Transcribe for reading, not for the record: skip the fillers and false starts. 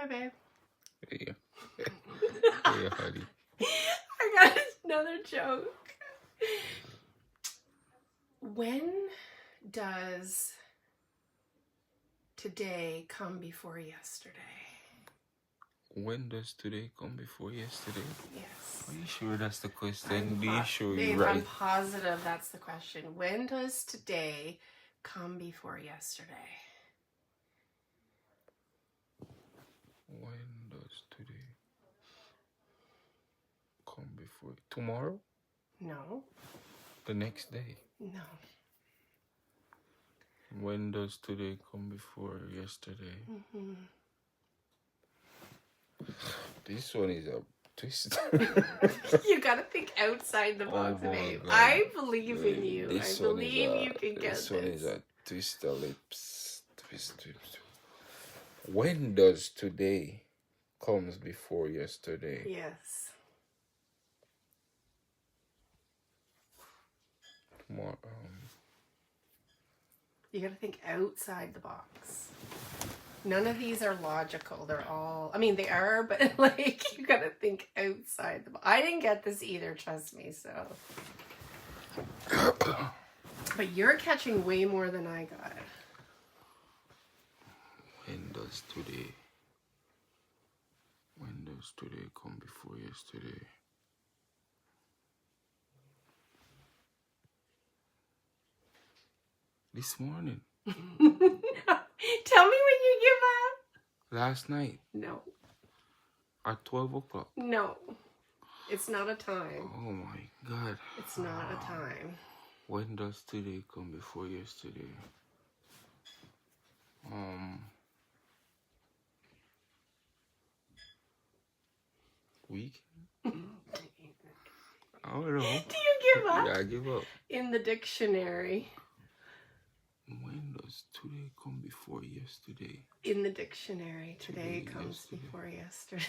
Hi, babe. Hey, hey, honey. I got another joke. When does today come before yesterday? When does today come before yesterday? Yes. Are you sure that's the question? Be sure Babe, you're I'm right. positive that's the question. When does today come before yesterday? When does today come before tomorrow? No. The next day. No. When does today come before yesterday? Mm-hmm. This one is a twist. You gotta think outside the box, babe. God. I believe in you. This I one is believe a, you can get this. This one is a twist the lips. Twist. When does today comes before yesterday? Yes. Tomorrow. You gotta think outside the box. None of these are logical. They're all, I mean, they are, but like, you gotta think outside the box. I didn't get this either, trust me, so. But you're catching way more than I got. When does today come before yesterday? This morning. Tell me when you give up. Last night. No. At 12 o'clock. No. It's not a time. Oh my God. It's not a time. When does today come before yesterday? Week? I don't know. Do you give up? Yeah, I give up. In the dictionary. When does today come before yesterday? In the dictionary, today comes yesterday. before yesterday.